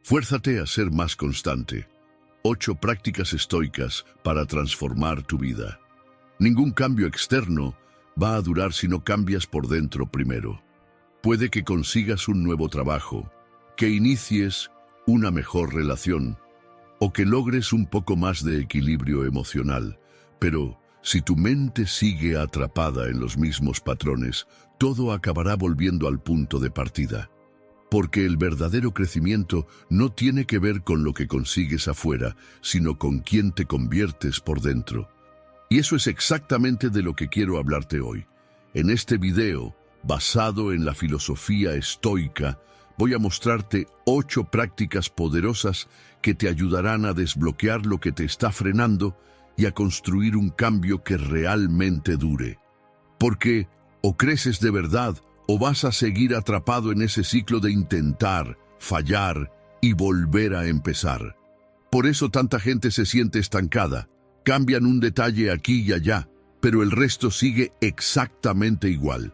Fuérzate a ser más constante. 8 prácticas estoicas para transformar tu vida. Ningún cambio externo va a durar si no cambias por dentro primero. Puede que consigas un nuevo trabajo, que inicies una mejor relación o que logres un poco más de equilibrio emocional, pero si tu mente sigue atrapada en los mismos patrones, todo acabará volviendo al punto de partida. Porque el verdadero crecimiento no tiene que ver con lo que consigues afuera, sino con quién te conviertes por dentro. Y eso es exactamente de lo que quiero hablarte hoy. En este video, basado en la filosofía estoica, voy a mostrarte 8 prácticas poderosas que te ayudarán a desbloquear lo que te está frenando y a construir un cambio que realmente dure. Porque o creces de verdad o vas a seguir atrapado en ese ciclo de intentar, fallar y volver a empezar. Por eso tanta gente se siente estancada. Cambian un detalle aquí y allá, pero el resto sigue exactamente igual.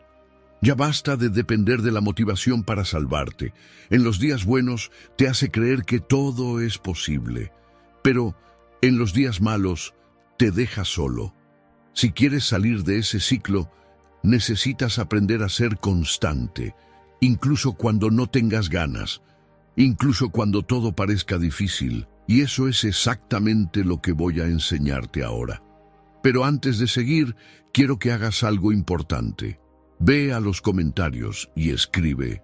Ya basta de depender de la motivación para salvarte. En los días buenos te hace creer que todo es posible, pero en los días malos te deja solo. Si quieres salir de ese ciclo, necesitas aprender a ser constante, incluso cuando no tengas ganas, incluso cuando todo parezca difícil, y eso es exactamente lo que voy a enseñarte ahora. Pero antes de seguir, quiero que hagas algo importante. Ve a los comentarios y escribe: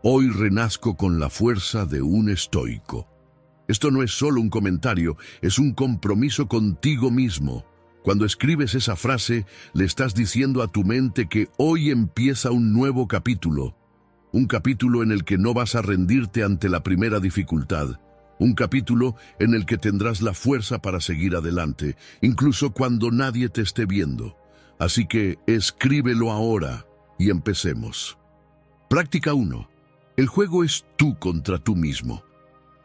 hoy renazco con la fuerza de un estoico. Esto no es solo un comentario, es un compromiso contigo mismo. Cuando escribes esa frase, le estás diciendo a tu mente que hoy empieza un nuevo capítulo. Un capítulo en el que no vas a rendirte ante la primera dificultad. Un capítulo en el que tendrás la fuerza para seguir adelante, incluso cuando nadie te esté viendo. Así que escríbelo ahora y empecemos. Práctica 1. El juego es tú contra tú mismo.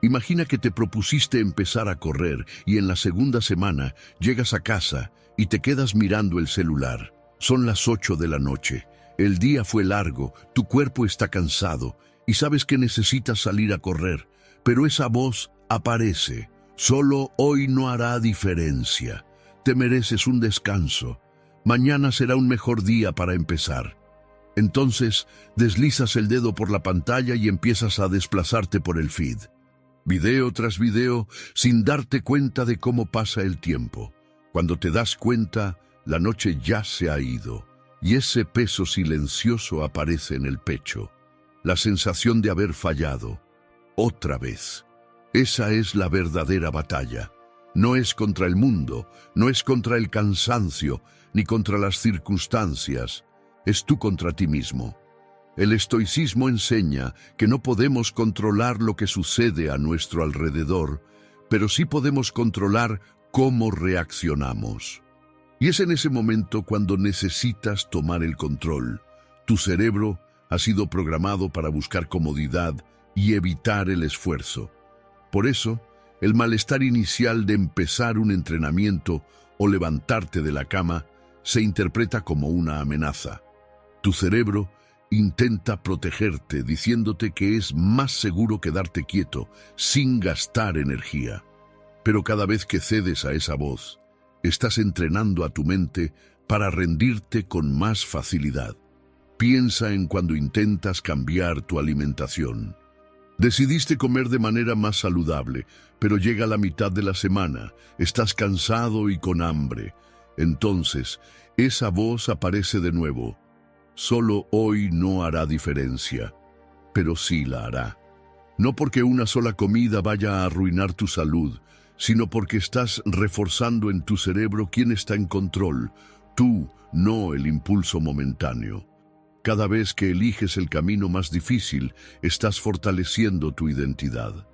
Imagina que te propusiste empezar a correr y en la segunda semana llegas a casa y te quedas mirando el celular. Son las 8 de la noche. El día fue largo, tu cuerpo está cansado y sabes que necesitas salir a correr, pero esa voz aparece. Solo hoy no hará diferencia. Te mereces un descanso. Mañana será un mejor día para empezar. Entonces deslizas el dedo por la pantalla y empiezas a desplazarte por el feed. Video tras video, sin darte cuenta de cómo pasa el tiempo. Cuando te das cuenta, la noche ya se ha ido, y ese peso silencioso aparece en el pecho. La sensación de haber fallado. Otra vez. Esa es la verdadera batalla. No es contra el mundo, no es contra el cansancio, ni contra las circunstancias. Es tú contra ti mismo. El estoicismo enseña que no podemos controlar lo que sucede a nuestro alrededor, pero sí podemos controlar cómo reaccionamos. Y es en ese momento cuando necesitas tomar el control. Tu cerebro ha sido programado para buscar comodidad y evitar el esfuerzo. Por eso, el malestar inicial de empezar un entrenamiento o levantarte de la cama se interpreta como una amenaza. Tu cerebro intenta protegerte diciéndote que es más seguro quedarte quieto sin gastar energía. Pero cada vez que cedes a esa voz, estás entrenando a tu mente para rendirte con más facilidad. Piensa en cuando intentas cambiar tu alimentación. Decidiste comer de manera más saludable, pero llega la mitad de la semana, estás cansado y con hambre. Entonces, esa voz aparece de nuevo. Solo hoy no hará diferencia, pero sí la hará. No porque una sola comida vaya a arruinar tu salud, sino porque estás reforzando en tu cerebro quién está en control, tú, no el impulso momentáneo. Cada vez que eliges el camino más difícil, estás fortaleciendo tu identidad.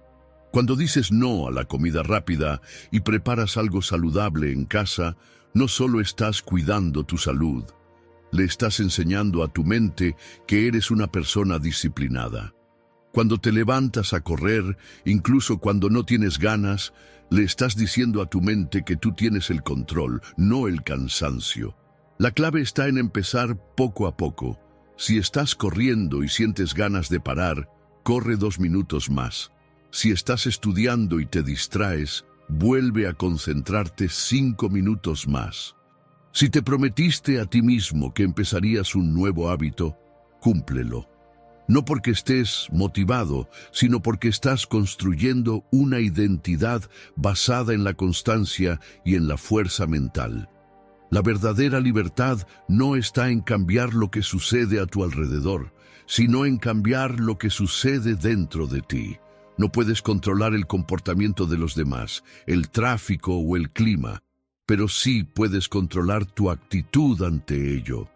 Cuando dices no a la comida rápida y preparas algo saludable en casa, no solo estás cuidando tu salud, le estás enseñando a tu mente que eres una persona disciplinada. Cuando te levantas a correr, incluso cuando no tienes ganas, le estás diciendo a tu mente que tú tienes el control, no el cansancio. La clave está en empezar poco a poco. Si estás corriendo y sientes ganas de parar, corre 2 minutos más. Si estás estudiando y te distraes, vuelve a concentrarte 5 minutos más. Si te prometiste a ti mismo que empezarías un nuevo hábito, cúmplelo. No porque estés motivado, sino porque estás construyendo una identidad basada en la constancia y en la fuerza mental. La verdadera libertad no está en cambiar lo que sucede a tu alrededor, sino en cambiar lo que sucede dentro de ti. No puedes controlar el comportamiento de los demás, el tráfico o el clima, pero sí puedes controlar tu actitud ante ello.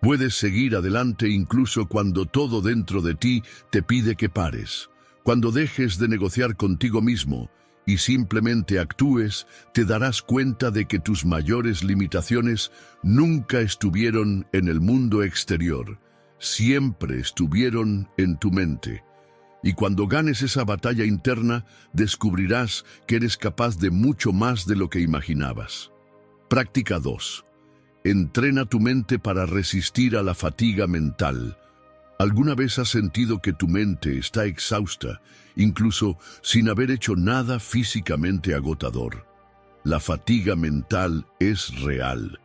Puedes seguir adelante incluso cuando todo dentro de ti te pide que pares. Cuando dejes de negociar contigo mismo y simplemente actúes, te darás cuenta de que tus mayores limitaciones nunca estuvieron en el mundo exterior, siempre estuvieron en tu mente. Y cuando ganes esa batalla interna, descubrirás que eres capaz de mucho más de lo que imaginabas. Práctica 2. Entrena tu mente para resistir a la fatiga mental. ¿Alguna vez has sentido que tu mente está exhausta, incluso sin haber hecho nada físicamente agotador? La fatiga mental es real.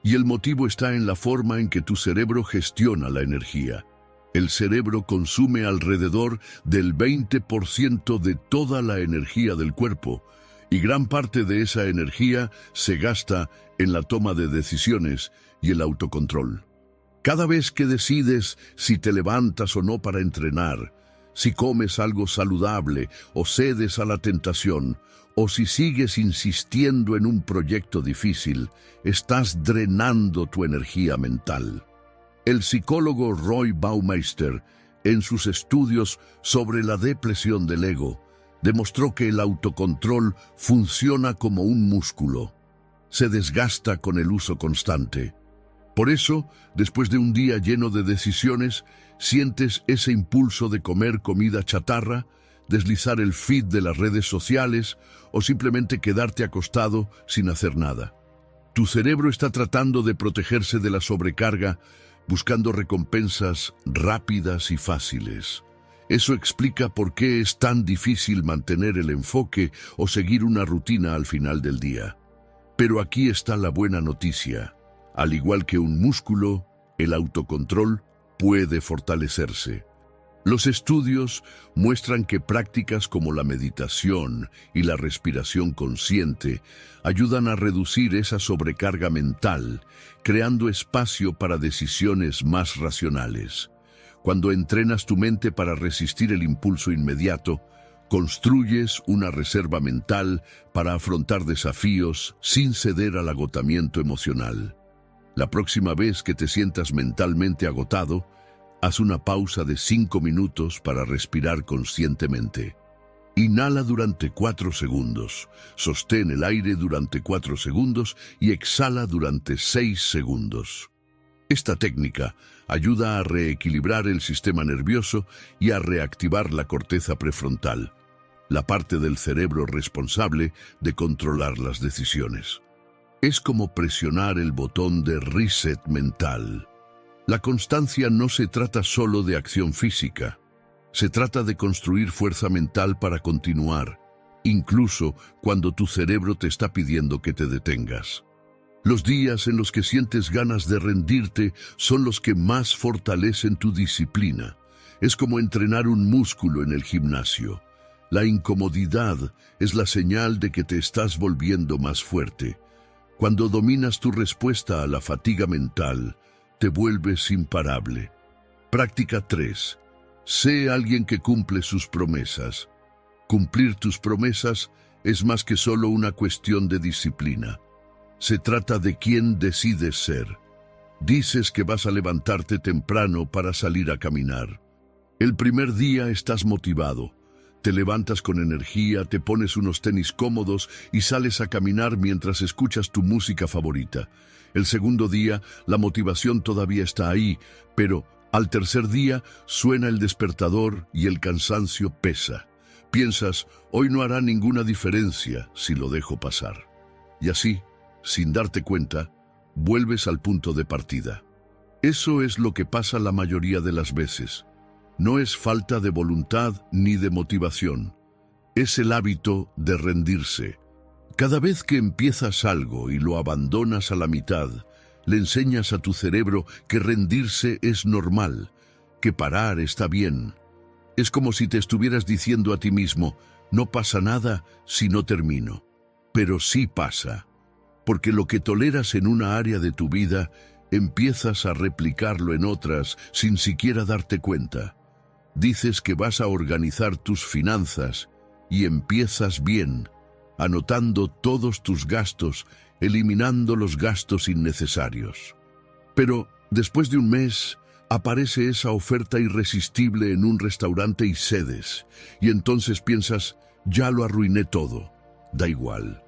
Y el motivo está en la forma en que tu cerebro gestiona la energía. El cerebro consume alrededor del 20% de toda la energía del cuerpo, y gran parte de esa energía se gasta en la toma de decisiones y el autocontrol. Cada vez que decides si te levantas o no para entrenar, si comes algo saludable o cedes a la tentación, o si sigues insistiendo en un proyecto difícil, estás drenando tu energía mental. El psicólogo Roy Baumeister, en sus estudios sobre la depresión del ego, demostró que el autocontrol funciona como un músculo. Se desgasta con el uso constante. Por eso, después de un día lleno de decisiones, sientes ese impulso de comer comida chatarra, deslizar el feed de las redes sociales o simplemente quedarte acostado sin hacer nada. Tu cerebro está tratando de protegerse de la sobrecarga, buscando recompensas rápidas y fáciles. Eso explica por qué es tan difícil mantener el enfoque o seguir una rutina al final del día. Pero aquí está la buena noticia. Al igual que un músculo, el autocontrol puede fortalecerse. Los estudios muestran que prácticas como la meditación y la respiración consciente ayudan a reducir esa sobrecarga mental, creando espacio para decisiones más racionales. Cuando entrenas tu mente para resistir el impulso inmediato, construyes una reserva mental para afrontar desafíos sin ceder al agotamiento emocional. La próxima vez que te sientas mentalmente agotado, haz una pausa de 5 minutos para respirar conscientemente. Inhala durante 4 segundos, sostén el aire durante 4 segundos y exhala durante 6 segundos. Esta técnica ayuda a reequilibrar el sistema nervioso y a reactivar la corteza prefrontal, la parte del cerebro responsable de controlar las decisiones. Es como presionar el botón de reset mental. La constancia no se trata solo de acción física. Se trata de construir fuerza mental para continuar, incluso cuando tu cerebro te está pidiendo que te detengas. Los días en los que sientes ganas de rendirte son los que más fortalecen tu disciplina. Es como entrenar un músculo en el gimnasio. La incomodidad es la señal de que te estás volviendo más fuerte. Cuando dominas tu respuesta a la fatiga mental, te vuelves imparable. Práctica 3. Sé alguien que cumple sus promesas. Cumplir tus promesas es más que solo una cuestión de disciplina. Se trata de quién decides ser. Dices que vas a levantarte temprano para salir a caminar. El primer día estás motivado. Te levantas con energía, te pones unos tenis cómodos y sales a caminar mientras escuchas tu música favorita. El segundo día, la motivación todavía está ahí, pero al tercer día suena el despertador y el cansancio pesa. Piensas, hoy no hará ninguna diferencia si lo dejo pasar. Y así, sin darte cuenta, vuelves al punto de partida. Eso es lo que pasa la mayoría de las veces. No es falta de voluntad ni de motivación. Es el hábito de rendirse. Cada vez que empiezas algo y lo abandonas a la mitad, le enseñas a tu cerebro que rendirse es normal, que parar está bien. Es como si te estuvieras diciendo a ti mismo, no pasa nada si no termino. Pero sí pasa, porque lo que toleras en una área de tu vida, empiezas a replicarlo en otras sin siquiera darte cuenta. Dices que vas a organizar tus finanzas y empiezas bien, anotando todos tus gastos, eliminando los gastos innecesarios. Pero después de un mes, aparece esa oferta irresistible en un restaurante y cedes, y entonces piensas, ya lo arruiné todo, da igual.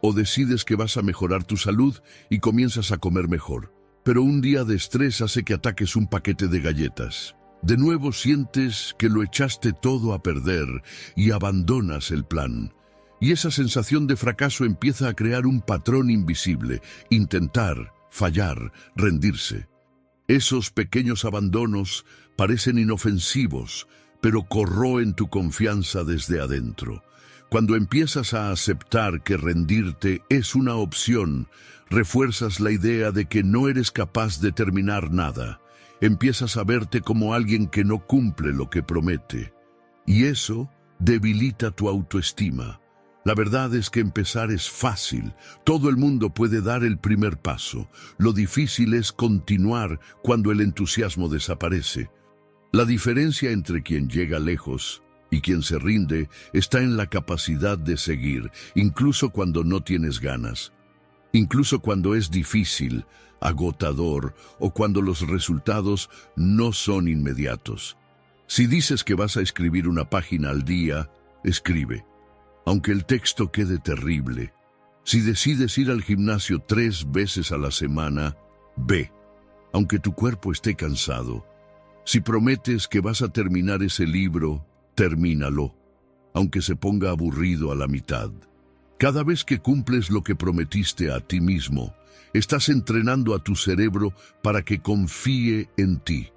O decides que vas a mejorar tu salud y comienzas a comer mejor, pero un día de estrés hace que ataques un paquete de galletas. De nuevo sientes que lo echaste todo a perder y abandonas el plan. Y esa sensación de fracaso empieza a crear un patrón invisible, intentar, fallar, rendirse. Esos pequeños abandonos parecen inofensivos, pero corroen tu confianza desde adentro. Cuando empiezas a aceptar que rendirte es una opción, refuerzas la idea de que no eres capaz de terminar nada. Empiezas a verte como alguien que no cumple lo que promete. Y eso debilita tu autoestima. La verdad es que empezar es fácil. Todo el mundo puede dar el primer paso. Lo difícil es continuar cuando el entusiasmo desaparece. La diferencia entre quien llega lejos y quien se rinde está en la capacidad de seguir, incluso cuando no tienes ganas. Incluso cuando es difícil, agotador o cuando los resultados no son inmediatos. Si dices que vas a escribir una página al día, escribe. Aunque el texto quede terrible. Si decides ir al gimnasio 3 veces a la semana, ve. Aunque tu cuerpo esté cansado. Si prometes que vas a terminar ese libro, termínalo. Aunque se ponga aburrido a la mitad. Cada vez que cumples lo que prometiste a ti mismo, estás entrenando a tu cerebro para que confíe en ti.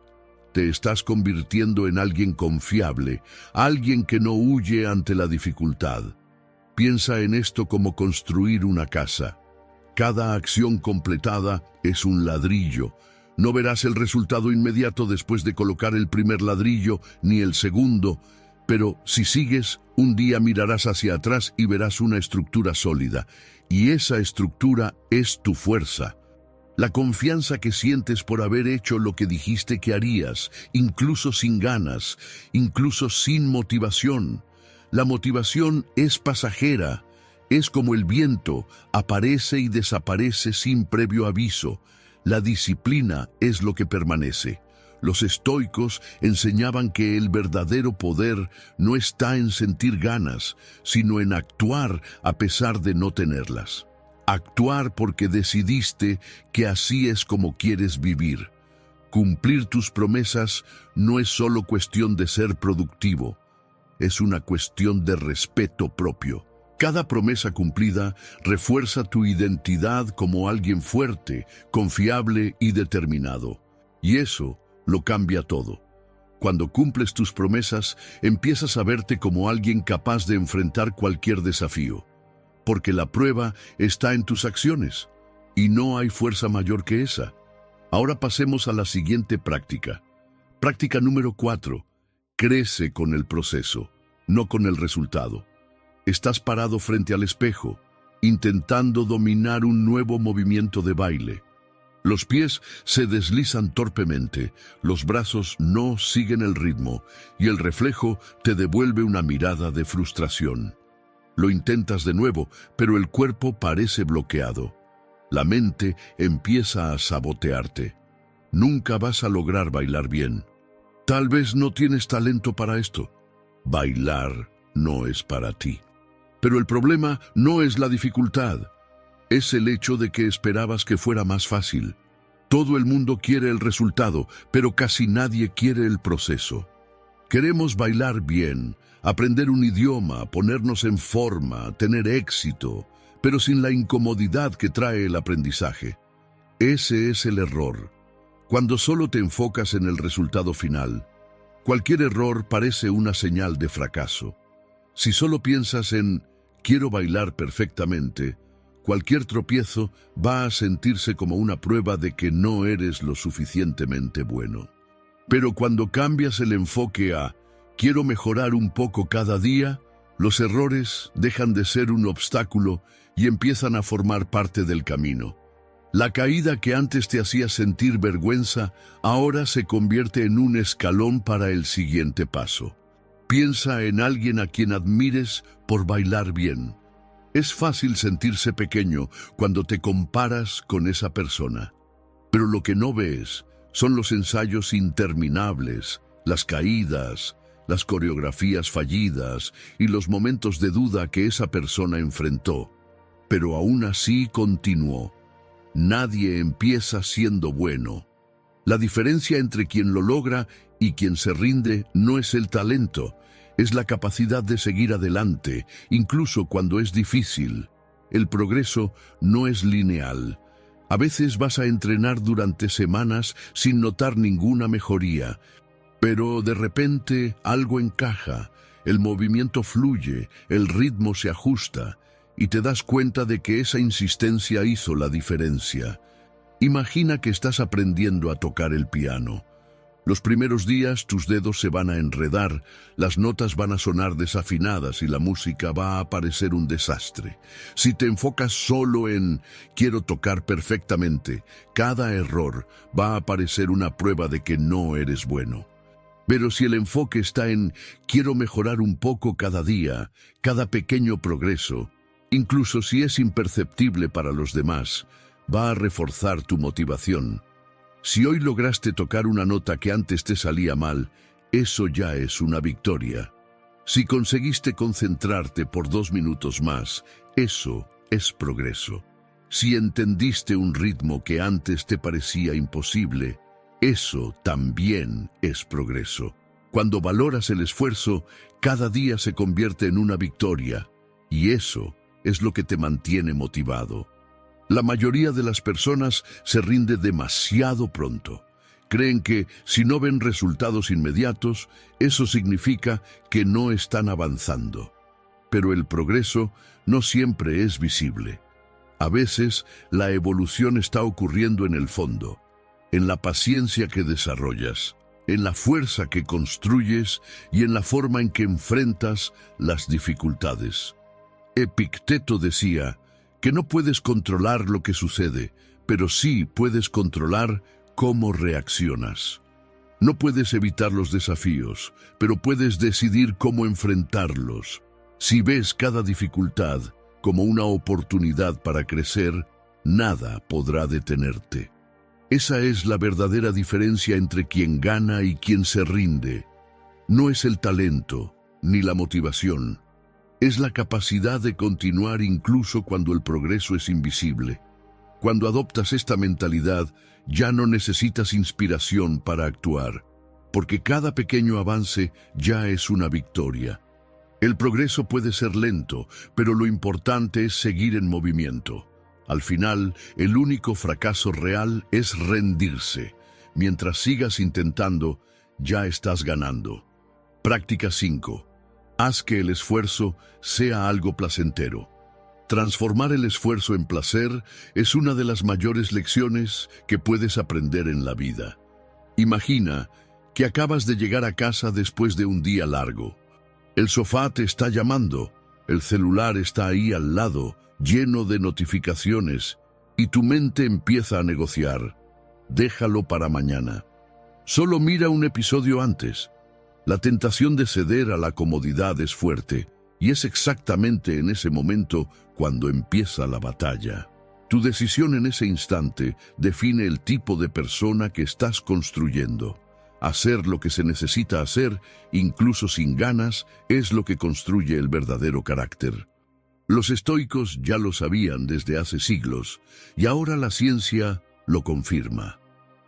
Te estás convirtiendo en alguien confiable, alguien que no huye ante la dificultad. Piensa en esto como construir una casa. Cada acción completada es un ladrillo. No verás el resultado inmediato después de colocar el primer ladrillo ni el segundo, pero si sigues, un día mirarás hacia atrás y verás una estructura sólida. Y esa estructura es tu fuerza. La confianza que sientes por haber hecho lo que dijiste que harías, incluso sin ganas, incluso sin motivación. La motivación es pasajera, es como el viento, aparece y desaparece sin previo aviso. La disciplina es lo que permanece. Los estoicos enseñaban que el verdadero poder no está en sentir ganas, sino en actuar a pesar de no tenerlas. Actuar porque decidiste que así es como quieres vivir. Cumplir tus promesas no es solo cuestión de ser productivo, es una cuestión de respeto propio. Cada promesa cumplida refuerza tu identidad como alguien fuerte, confiable y determinado. Y eso lo cambia todo. Cuando cumples tus promesas, empiezas a verte como alguien capaz de enfrentar cualquier desafío. Porque la prueba está en tus acciones, y no hay fuerza mayor que esa. Ahora pasemos a la siguiente práctica. Práctica número 4. Crece con el proceso, no con el resultado. Estás parado frente al espejo, intentando dominar un nuevo movimiento de baile. Los pies se deslizan torpemente, los brazos no siguen el ritmo, y el reflejo te devuelve una mirada de frustración. Lo intentas de nuevo, pero el cuerpo parece bloqueado. La mente empieza a sabotearte. Nunca vas a lograr bailar bien. Tal vez no tienes talento para esto. Bailar no es para ti. Pero el problema no es la dificultad. Es el hecho de que esperabas que fuera más fácil. Todo el mundo quiere el resultado, pero casi nadie quiere el proceso. Queremos bailar bien, aprender un idioma, ponernos en forma, tener éxito, pero sin la incomodidad que trae el aprendizaje. Ese es el error. Cuando solo te enfocas en el resultado final, cualquier error parece una señal de fracaso. Si solo piensas en quiero bailar perfectamente, cualquier tropiezo va a sentirse como una prueba de que no eres lo suficientemente bueno. Pero cuando cambias el enfoque a quiero mejorar un poco cada día, los errores dejan de ser un obstáculo y empiezan a formar parte del camino. La caída que antes te hacía sentir vergüenza, ahora se convierte en un escalón para el siguiente paso. Piensa en alguien a quien admires por bailar bien. Es fácil sentirse pequeño cuando te comparas con esa persona. Pero lo que no ves son los ensayos interminables, las caídas, las coreografías fallidas y los momentos de duda que esa persona enfrentó. Pero aún así continuó. Nadie empieza siendo bueno. La diferencia entre quien lo logra y quien se rinde no es el talento, es la capacidad de seguir adelante, incluso cuando es difícil. El progreso no es lineal. A veces vas a entrenar durante semanas sin notar ninguna mejoría, pero de repente algo encaja, el movimiento fluye, el ritmo se ajusta, y te das cuenta de que esa insistencia hizo la diferencia. Imagina que estás aprendiendo a tocar el piano. Los primeros días tus dedos se van a enredar, las notas van a sonar desafinadas y la música va a parecer un desastre. Si te enfocas solo en quiero tocar perfectamente, cada error va a parecer una prueba de que no eres bueno. Pero si el enfoque está en quiero mejorar un poco cada día, cada pequeño progreso, incluso si es imperceptible para los demás, va a reforzar tu motivación. Si hoy lograste tocar una nota que antes te salía mal, eso ya es una victoria. Si conseguiste concentrarte por 2 minutos más, eso es progreso. Si entendiste un ritmo que antes te parecía imposible, eso también es progreso. Cuando valoras el esfuerzo, cada día se convierte en una victoria, y eso es lo que te mantiene motivado. La mayoría de las personas se rinde demasiado pronto. Creen que si no ven resultados inmediatos, eso significa que no están avanzando. Pero el progreso no siempre es visible. A veces, la evolución está ocurriendo en el fondo, en la paciencia que desarrollas, en la fuerza que construyes y en la forma en que enfrentas las dificultades. Epicteto decía que no puedes controlar lo que sucede, pero sí puedes controlar cómo reaccionas. No puedes evitar los desafíos, pero puedes decidir cómo enfrentarlos. Si ves cada dificultad como una oportunidad para crecer, nada podrá detenerte. Esa es la verdadera diferencia entre quien gana y quien se rinde. No es el talento, ni la motivación. Es la capacidad de continuar incluso cuando el progreso es invisible. Cuando adoptas esta mentalidad, ya no necesitas inspiración para actuar, porque cada pequeño avance ya es una victoria. El progreso puede ser lento, pero lo importante es seguir en movimiento. Al final, el único fracaso real es rendirse. Mientras sigas intentando, ya estás ganando. Práctica 5. Haz que el esfuerzo sea algo placentero. Transformar el esfuerzo en placer es una de las mayores lecciones que puedes aprender en la vida. Imagina que acabas de llegar a casa después de un día largo. El sofá te está llamando, el celular está ahí al lado, lleno de notificaciones, y tu mente empieza a negociar. Déjalo para mañana. Solo mira un episodio antes. La tentación de ceder a la comodidad es fuerte, y es exactamente en ese momento cuando empieza la batalla. Tu decisión en ese instante define el tipo de persona que estás construyendo. Hacer lo que se necesita hacer, incluso sin ganas, es lo que construye el verdadero carácter. Los estoicos ya lo sabían desde hace siglos, y ahora la ciencia lo confirma.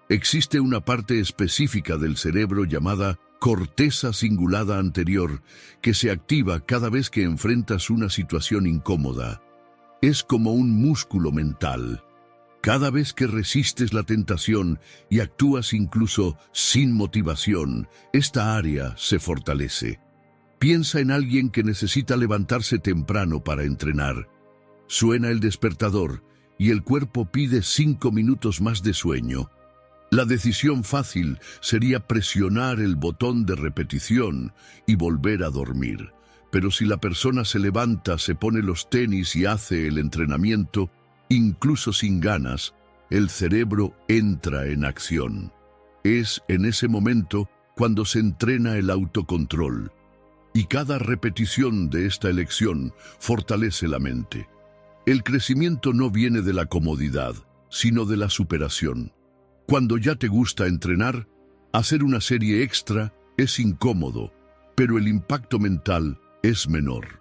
Existe una parte específica del cerebro llamada corteza cingulada anterior que se activa cada vez que enfrentas una situación incómoda. Es como un músculo mental. Cada vez que resistes la tentación y actúas incluso sin motivación, esta área se fortalece. Piensa en alguien que necesita levantarse temprano para entrenar. Suena el despertador y el cuerpo pide 5 minutos más de sueño. La decisión fácil sería presionar el botón de repetición y volver a dormir. Pero si la persona se levanta, se pone los tenis y hace el entrenamiento, incluso sin ganas, el cerebro entra en acción. Es en ese momento cuando se entrena el autocontrol. Y cada repetición de esta elección fortalece la mente. El crecimiento no viene de la comodidad, sino de la superación. Cuando ya te gusta entrenar, hacer una serie extra es incómodo, pero el impacto mental es menor.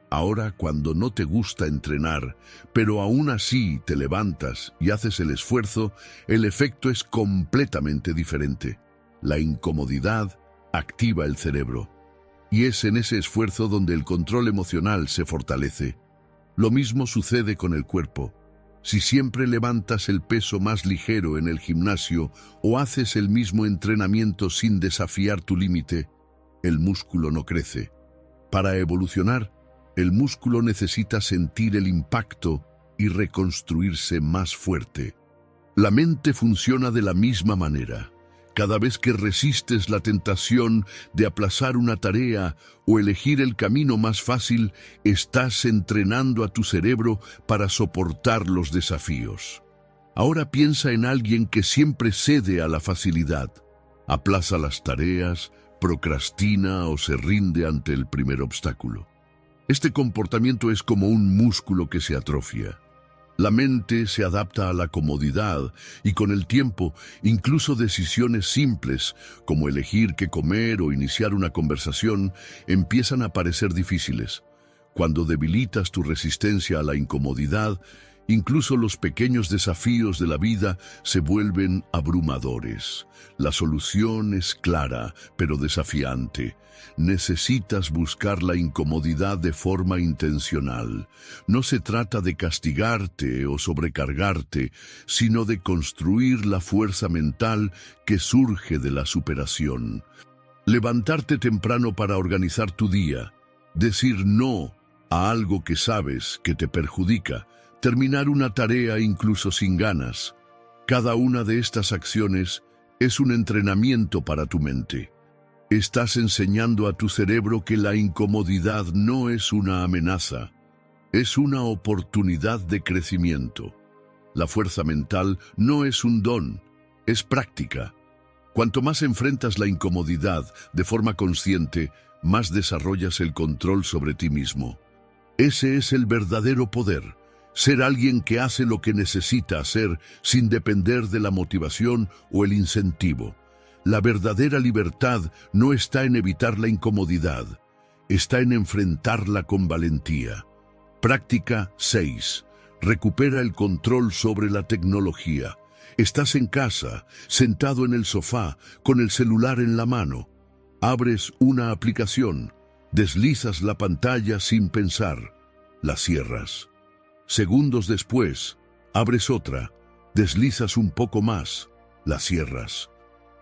Ahora, cuando no te gusta entrenar, pero aún así te levantas y haces el esfuerzo, el efecto es completamente diferente. La incomodidad activa el cerebro. Y es en ese esfuerzo donde el control emocional se fortalece. Lo mismo sucede con el cuerpo. Si siempre levantas el peso más ligero en el gimnasio o haces el mismo entrenamiento sin desafiar tu límite, el músculo no crece. Para evolucionar, el músculo necesita sentir el impacto y reconstruirse más fuerte. La mente funciona de la misma manera. Cada vez que resistes la tentación de aplazar una tarea o elegir el camino más fácil, estás entrenando a tu cerebro para soportar los desafíos. Ahora piensa en alguien que siempre cede a la facilidad. Aplaza las tareas, procrastina o se rinde ante el primer obstáculo. Este comportamiento es como un músculo que se atrofia. La mente se adapta a la comodidad y con el tiempo, incluso decisiones simples, como elegir qué comer o iniciar una conversación, empiezan a parecer difíciles. Cuando debilitas tu resistencia a la incomodidad, incluso los pequeños desafíos de la vida se vuelven abrumadores. La solución es clara, pero desafiante. Necesitas buscar la incomodidad de forma intencional. No se trata de castigarte o sobrecargarte, sino de construir la fuerza mental que surge de la superación. Levantarte temprano para organizar tu día, decir no a algo que sabes que te perjudica, terminar una tarea incluso sin ganas. Cada una de estas acciones es un entrenamiento para tu mente. Estás enseñando a tu cerebro que la incomodidad no es una amenaza, es una oportunidad de crecimiento. La fuerza mental no es un don, es práctica. Cuanto más enfrentas la incomodidad de forma consciente, más desarrollas el control sobre ti mismo. Ese es el verdadero poder. Ser alguien que hace lo que necesita hacer sin depender de la motivación o el incentivo. La verdadera libertad no está en evitar la incomodidad, está en enfrentarla con valentía. Práctica 6. Recupera el control sobre la tecnología. Estás en casa, sentado en el sofá, con el celular en la mano. Abres una aplicación, deslizas la pantalla sin pensar, la cierras. Segundos después, abres otra, deslizas un poco más, la cierras.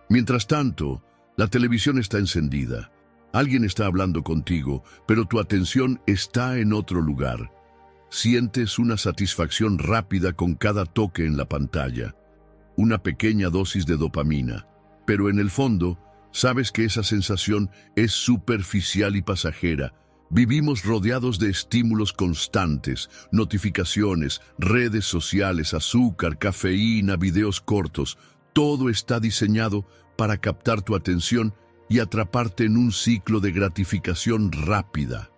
Mientras tanto, la televisión está encendida. Alguien está hablando contigo, pero tu atención está en otro lugar. Sientes una satisfacción rápida con cada toque en la pantalla. Una pequeña dosis de dopamina. Pero en el fondo, sabes que esa sensación es superficial y pasajera. Vivimos rodeados de estímulos constantes, notificaciones, redes sociales, azúcar, cafeína, videos cortos. Todo está diseñado para captar tu atención y atraparte en un ciclo de gratificación rápida.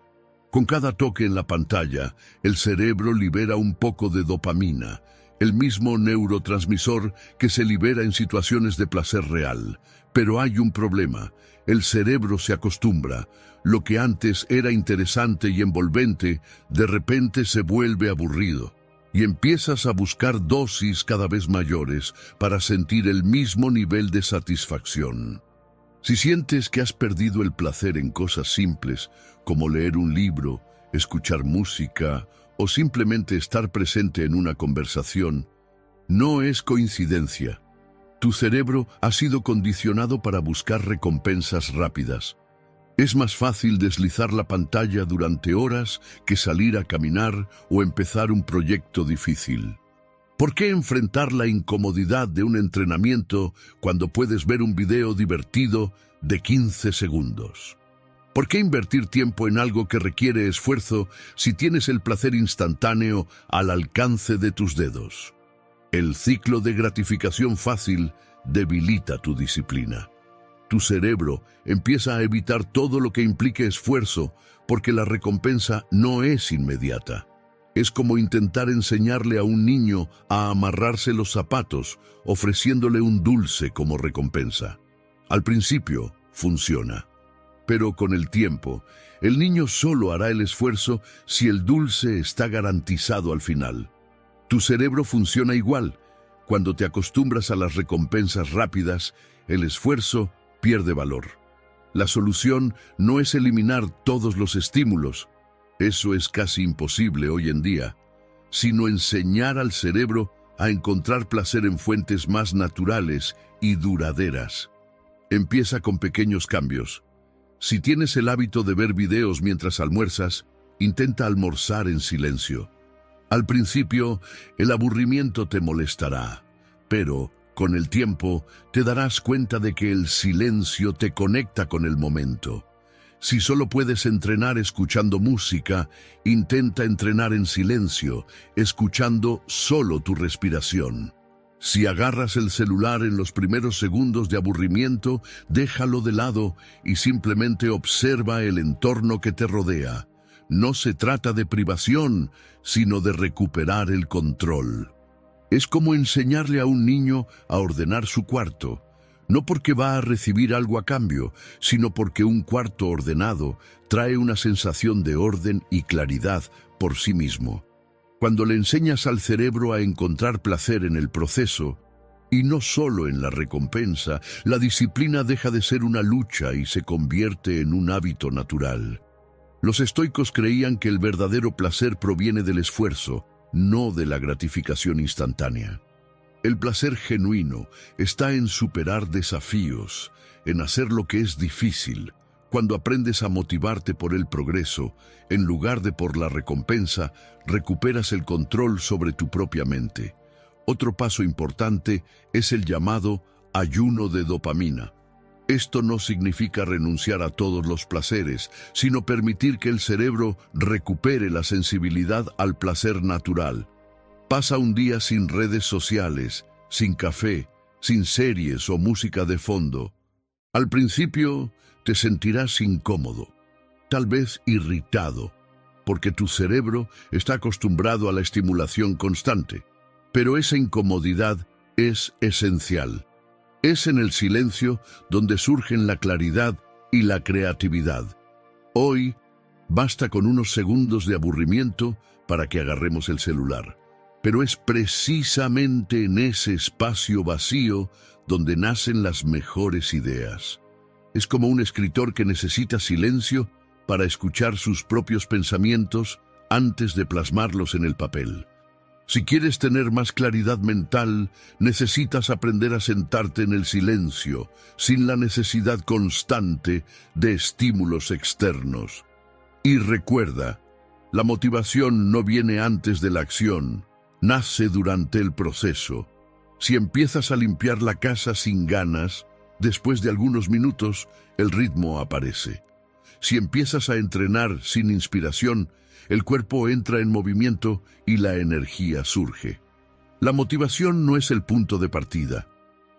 Con cada toque en la pantalla, el cerebro libera un poco de dopamina, el mismo neurotransmisor que se libera en situaciones de placer real. Pero hay un problema. El cerebro se acostumbra. Lo que antes era interesante y envolvente, de repente se vuelve aburrido. Y empiezas a buscar dosis cada vez mayores para sentir el mismo nivel de satisfacción. Si sientes que has perdido el placer en cosas simples, como leer un libro, escuchar música o simplemente estar presente en una conversación, no es coincidencia. Tu cerebro ha sido condicionado para buscar recompensas rápidas. Es más fácil deslizar la pantalla durante horas que salir a caminar o empezar un proyecto difícil. ¿Por qué enfrentar la incomodidad de un entrenamiento cuando puedes ver un video divertido de 15 segundos? ¿Por qué invertir tiempo en algo que requiere esfuerzo si tienes el placer instantáneo al alcance de tus dedos? El ciclo de gratificación fácil debilita tu disciplina. Tu cerebro empieza a evitar todo lo que implique esfuerzo porque la recompensa no es inmediata. Es como intentar enseñarle a un niño a amarrarse los zapatos, ofreciéndole un dulce como recompensa. Al principio funciona, pero con el tiempo, el niño solo hará el esfuerzo si el dulce está garantizado al final. Tu cerebro funciona igual. Cuando te acostumbras a las recompensas rápidas, el esfuerzo pierde valor. La solución no es eliminar todos los estímulos, eso es casi imposible hoy en día, sino enseñar al cerebro a encontrar placer en fuentes más naturales y duraderas. Empieza con pequeños cambios. Si tienes el hábito de ver videos mientras almuerzas, intenta almorzar en silencio. Al principio, el aburrimiento te molestará, pero con el tiempo te darás cuenta de que el silencio te conecta con el momento. Si solo puedes entrenar escuchando música, intenta entrenar en silencio, escuchando solo tu respiración. Si agarras el celular en los primeros segundos de aburrimiento, déjalo de lado y simplemente observa el entorno que te rodea. No se trata de privación, sino de recuperar el control. Es como enseñarle a un niño a ordenar su cuarto, no porque va a recibir algo a cambio, sino porque un cuarto ordenado trae una sensación de orden y claridad por sí mismo. Cuando le enseñas al cerebro a encontrar placer en el proceso, y no solo en la recompensa, la disciplina deja de ser una lucha y se convierte en un hábito natural. Los estoicos creían que el verdadero placer proviene del esfuerzo, no de la gratificación instantánea. El placer genuino está en superar desafíos, en hacer lo que es difícil. Cuando aprendes a motivarte por el progreso, en lugar de por la recompensa, recuperas el control sobre tu propia mente. Otro paso importante es el llamado ayuno de dopamina. Esto no significa renunciar a todos los placeres, sino permitir que el cerebro recupere la sensibilidad al placer natural. Pasa un día sin redes sociales, sin café, sin series o música de fondo. Al principio te sentirás incómodo, tal vez irritado, porque tu cerebro está acostumbrado a la estimulación constante. Pero esa incomodidad es esencial. Es en el silencio donde surgen la claridad y la creatividad. Hoy, basta con unos segundos de aburrimiento para que agarremos el celular. Pero es precisamente en ese espacio vacío donde nacen las mejores ideas. Es como un escritor que necesita silencio para escuchar sus propios pensamientos antes de plasmarlos en el papel. Si quieres tener más claridad mental, necesitas aprender a sentarte en el silencio, sin la necesidad constante de estímulos externos. Y recuerda, la motivación no viene antes de la acción, nace durante el proceso. Si empiezas a limpiar la casa sin ganas, después de algunos minutos, el ritmo aparece. Si empiezas a entrenar sin inspiración, el cuerpo entra en movimiento y la energía surge. La motivación no es el punto de partida,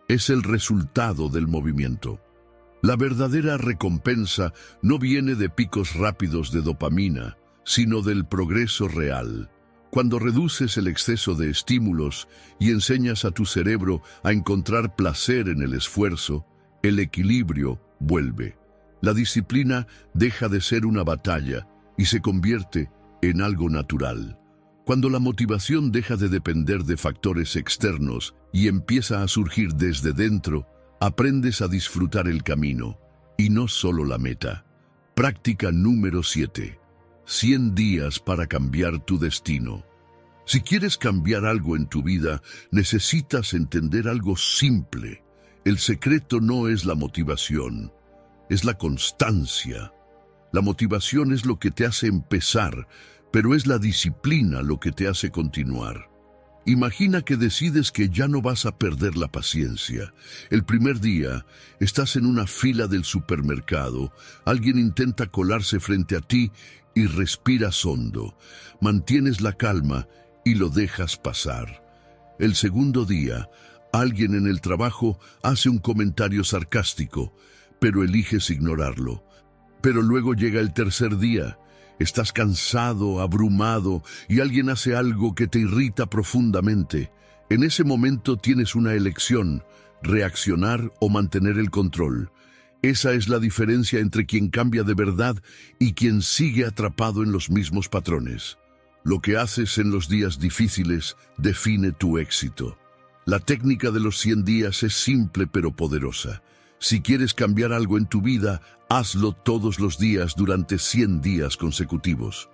es el resultado del movimiento. La verdadera recompensa no viene de picos rápidos de dopamina, sino del progreso real. Cuando reduces el exceso de estímulos y enseñas a tu cerebro a encontrar placer en el esfuerzo, el equilibrio vuelve. La disciplina deja de ser una batalla y se convierte en algo natural. Cuando la motivación deja de depender de factores externos y empieza a surgir desde dentro, aprendes a disfrutar el camino y no solo la meta. Práctica número 7. 100 días para cambiar tu destino. Si quieres cambiar algo en tu vida, necesitas entender algo simple. El secreto no es la motivación. es la constancia. La motivación es lo que te hace empezar, pero es la disciplina lo que te hace continuar. Imagina que decides que ya no vas a perder la paciencia. El primer día, estás en una fila del supermercado, alguien intenta colarse frente a ti y respiras hondo. Mantienes la calma y lo dejas pasar. El segundo día, alguien en el trabajo hace un comentario sarcástico, pero eliges ignorarlo. Pero luego llega el tercer día. Estás cansado, abrumado, y alguien hace algo que te irrita profundamente. En ese momento tienes una elección: reaccionar o mantener el control. Esa es la diferencia entre quien cambia de verdad y quien sigue atrapado en los mismos patrones. Lo que haces en los días difíciles define tu éxito. La técnica de los 100 días es simple pero poderosa. Si quieres cambiar algo en tu vida, hazlo todos los días durante 100 días consecutivos.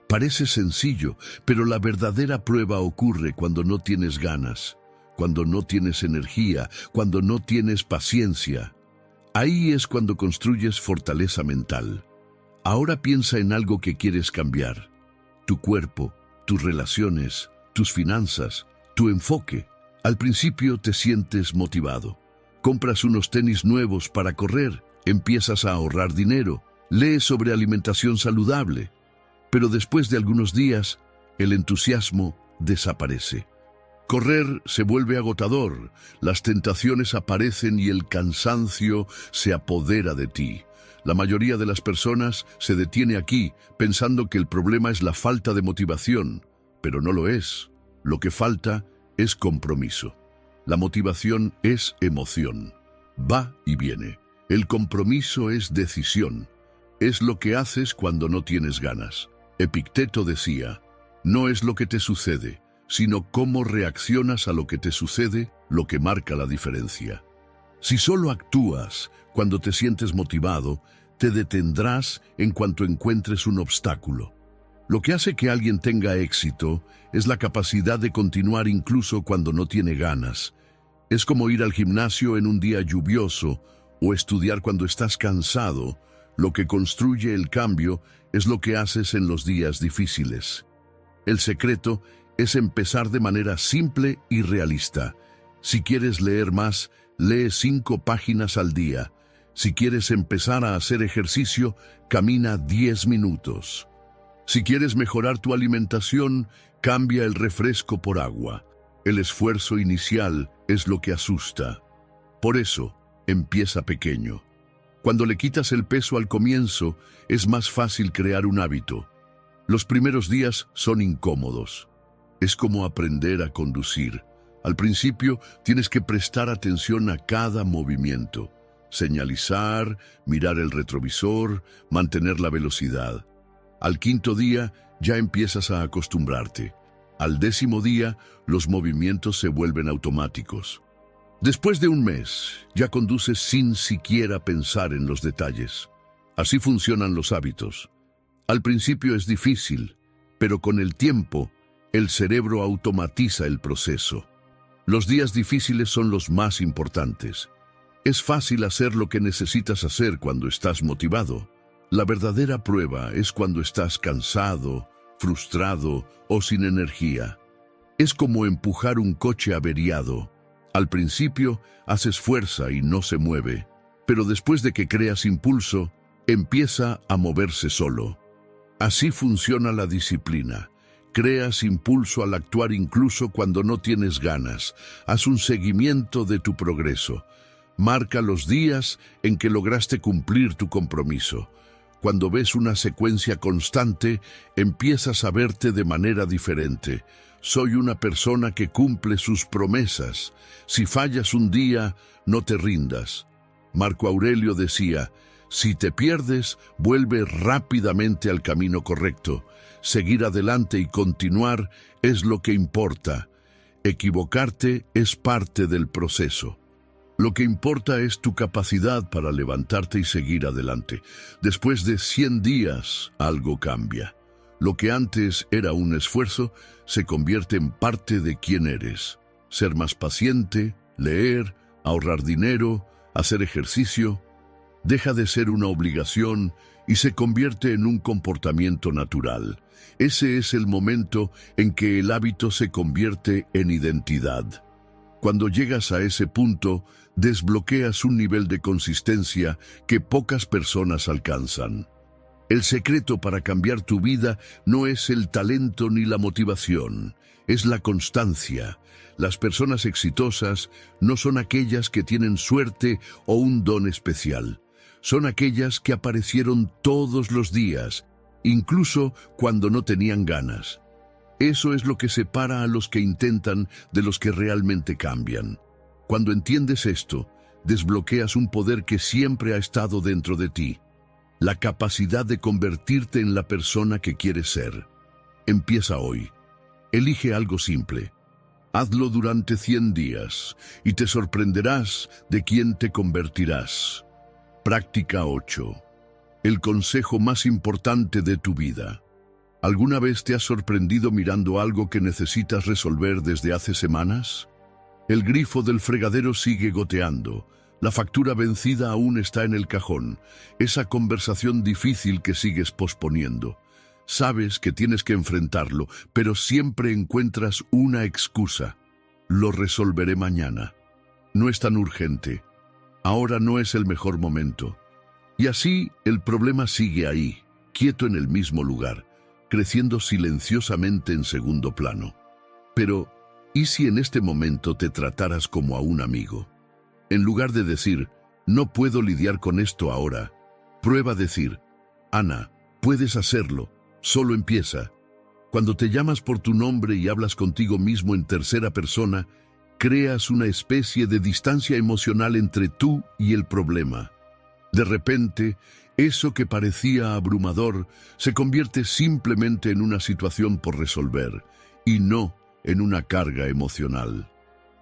Parece sencillo, pero la verdadera prueba ocurre cuando no tienes ganas, cuando no tienes energía, cuando no tienes paciencia. Ahí es cuando construyes fortaleza mental. Ahora piensa en algo que quieres cambiar: tu cuerpo, tus relaciones, tus finanzas, tu enfoque. Al principio te sientes motivado. Compras unos tenis nuevos para correr, empiezas a ahorrar dinero, lees sobre alimentación saludable. Pero después de algunos días, el entusiasmo desaparece. Correr se vuelve agotador, las tentaciones aparecen y el cansancio se apodera de ti. La mayoría de las personas se detiene aquí, pensando que el problema es la falta de motivación, pero no lo es. Lo que falta es compromiso. La motivación es emoción. Va y viene. El compromiso es decisión. Es lo que haces cuando no tienes ganas. Epicteto decía: no es lo que te sucede, sino cómo reaccionas a lo que te sucede, lo que marca la diferencia. Si solo actúas cuando te sientes motivado, te detendrás en cuanto encuentres un obstáculo. Lo que hace que alguien tenga éxito es la capacidad de continuar incluso cuando no tiene ganas. Es como ir al gimnasio en un día lluvioso o estudiar cuando estás cansado. Lo que construye el cambio es lo que haces en los días difíciles. El secreto es empezar de manera simple y realista. Si quieres leer más, lee 5 páginas al día. Si quieres empezar a hacer ejercicio, camina 10 minutos. Si quieres mejorar tu alimentación, cambia el refresco por agua. El esfuerzo inicial es lo que asusta. Por eso, empieza pequeño. Cuando le quitas el peso al comienzo, es más fácil crear un hábito. Los primeros días son incómodos. Es como aprender a conducir. Al principio, tienes que prestar atención a cada movimiento. Señalizar, mirar el retrovisor, mantener la velocidad. Al 5.º día, ya empiezas a acostumbrarte. Al 10.º día, los movimientos se vuelven automáticos. Después de un mes, ya conduces sin siquiera pensar en los detalles. Así funcionan los hábitos. Al principio es difícil, pero con el tiempo, el cerebro automatiza el proceso. Los días difíciles son los más importantes. Es fácil hacer lo que necesitas hacer cuando estás motivado. La verdadera prueba es cuando estás cansado, frustrado o sin energía. Es como empujar un coche averiado. Al principio haces fuerza y no se mueve, pero después de que creas impulso, empieza a moverse solo. Así funciona la disciplina. Creas impulso al actuar incluso cuando no tienes ganas. Haz un seguimiento de tu progreso. Marca los días en que lograste cumplir tu compromiso. Cuando ves una secuencia constante, empiezas a verte de manera diferente. Soy una persona que cumple sus promesas. Si fallas un día, no te rindas. Marco Aurelio decía: si te pierdes, vuelve rápidamente al camino correcto. Seguir adelante y continuar es lo que importa. Equivocarte es parte del proceso. Lo que importa es tu capacidad para levantarte y seguir adelante. Después de 100 días, algo cambia. Lo que antes era un esfuerzo se convierte en parte de quién eres. Ser más paciente, leer, ahorrar dinero, hacer ejercicio. Deja de ser una obligación y se convierte en un comportamiento natural. Ese es el momento en que el hábito se convierte en identidad. Cuando llegas a ese punto, desbloqueas un nivel de consistencia que pocas personas alcanzan. El secreto para cambiar tu vida no es el talento ni la motivación, es la constancia. Las personas exitosas no son aquellas que tienen suerte o un don especial. Son aquellas que aparecieron todos los días, incluso cuando no tenían ganas. Eso es lo que separa a los que intentan de los que realmente cambian. Cuando entiendes esto, desbloqueas un poder que siempre ha estado dentro de ti. La capacidad de convertirte en la persona que quieres ser. Empieza hoy. Elige algo simple. Hazlo durante 100 días y te sorprenderás de quién te convertirás. Práctica 8. El consejo más importante de tu vida. ¿Alguna vez te has sorprendido mirando algo que necesitas resolver desde hace semanas? El grifo del fregadero sigue goteando. La factura vencida aún está en el cajón. Esa conversación difícil que sigues posponiendo. Sabes que tienes que enfrentarlo, pero siempre encuentras una excusa. Lo resolveré mañana. No es tan urgente. Ahora no es el mejor momento. Y así el problema sigue ahí, quieto en el mismo lugar, creciendo silenciosamente en segundo plano. Pero, ¿y si en este momento te trataras como a un amigo? En lugar de decir, no puedo lidiar con esto ahora, prueba a decir, Ana, puedes hacerlo, solo empieza. Cuando te llamas por tu nombre y hablas contigo mismo en tercera persona, creas una especie de distancia emocional entre tú y el problema. De repente, eso que parecía abrumador se convierte simplemente en una situación por resolver y no en una carga emocional.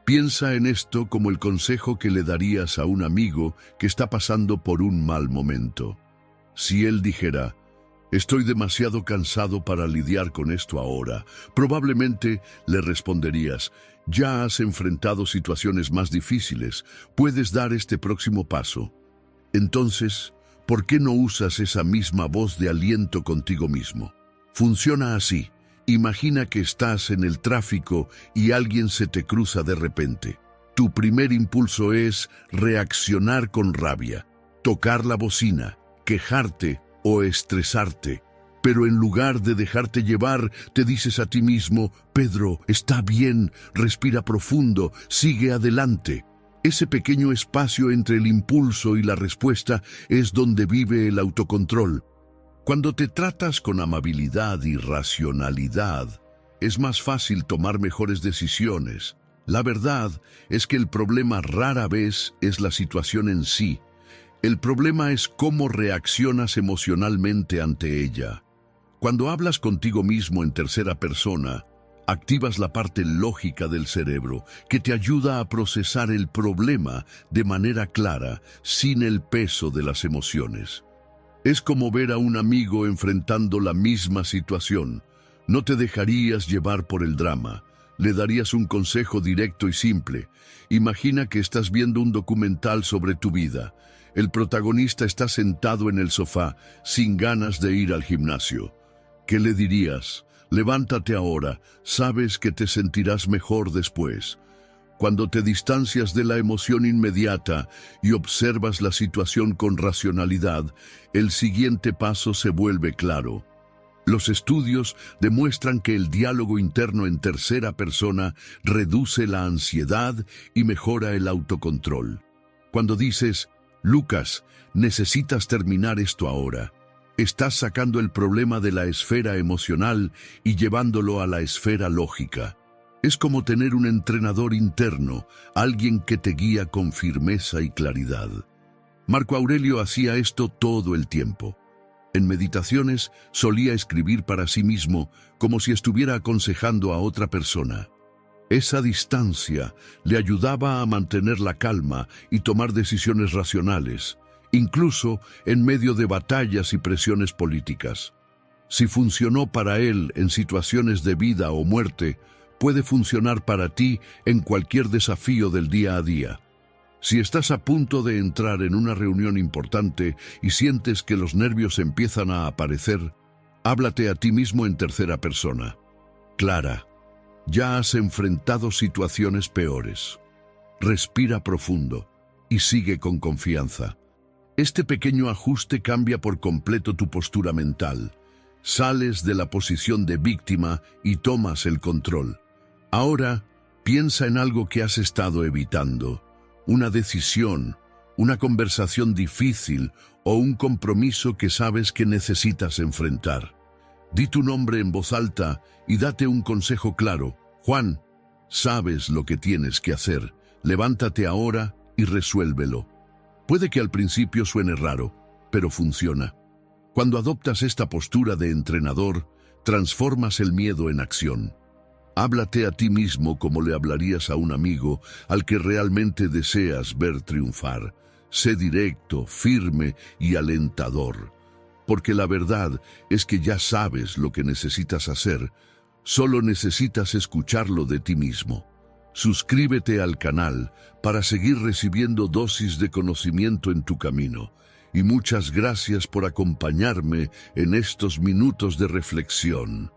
Piensa en esto como el consejo que le darías a un amigo que está pasando por un mal momento. Si él dijera, estoy demasiado cansado para lidiar con esto ahora, probablemente le responderías, ya has enfrentado situaciones más difíciles, puedes dar este próximo paso. Entonces, ¿por qué no usas esa misma voz de aliento contigo mismo? Funciona así. Imagina que estás en el tráfico y alguien se te cruza de repente. Tu primer impulso es reaccionar con rabia, tocar la bocina, quejarte o estresarte. Pero en lugar de dejarte llevar, te dices a ti mismo, Pedro, está bien, respira profundo, sigue adelante. Ese pequeño espacio entre el impulso y la respuesta es donde vive el autocontrol. Cuando te tratas con amabilidad y racionalidad, es más fácil tomar mejores decisiones. La verdad es que el problema rara vez es la situación en sí. El problema es cómo reaccionas emocionalmente ante ella. Cuando hablas contigo mismo en tercera persona, activas la parte lógica del cerebro que te ayuda a procesar el problema de manera clara, sin el peso de las emociones. Es como ver a un amigo enfrentando la misma situación. No te dejarías llevar por el drama. Le darías un consejo directo y simple. Imagina que estás viendo un documental sobre tu vida. El protagonista está sentado en el sofá, sin ganas de ir al gimnasio. ¿Qué le dirías? Levántate ahora, sabes que te sentirás mejor después. Cuando te distancias de la emoción inmediata y observas la situación con racionalidad, el siguiente paso se vuelve claro. Los estudios demuestran que el diálogo interno en tercera persona reduce la ansiedad y mejora el autocontrol. Cuando dices, Lucas, necesitas terminar esto ahora, estás sacando el problema de la esfera emocional y llevándolo a la esfera lógica. Es como tener un entrenador interno, alguien que te guía con firmeza y claridad. Marco Aurelio hacía esto todo el tiempo. En meditaciones solía escribir para sí mismo como si estuviera aconsejando a otra persona. Esa distancia le ayudaba a mantener la calma y tomar decisiones racionales, incluso en medio de batallas y presiones políticas. Si funcionó para él en situaciones de vida o muerte, puede funcionar para ti en cualquier desafío del día a día. Si estás a punto de entrar en una reunión importante y sientes que los nervios empiezan a aparecer, háblate a ti mismo en tercera persona. Clara, ya has enfrentado situaciones peores. Respira profundo y sigue con confianza. Este pequeño ajuste cambia por completo tu postura mental. Sales de la posición de víctima y tomas el control. Ahora, piensa en algo que has estado evitando. Una decisión, una conversación difícil o un compromiso que sabes que necesitas enfrentar. Di tu nombre en voz alta y date un consejo claro. Juan, sabes lo que tienes que hacer. Levántate ahora y resuélvelo. Puede que al principio suene raro, pero funciona. Cuando adoptas esta postura de entrenador, transformas el miedo en acción. Háblate a ti mismo como le hablarías a un amigo al que realmente deseas ver triunfar. Sé directo, firme y alentador. Porque la verdad es que ya sabes lo que necesitas hacer, solo necesitas escucharlo de ti mismo. Suscríbete al canal para seguir recibiendo dosis de conocimiento en tu camino. Y muchas gracias por acompañarme en estos minutos de reflexión.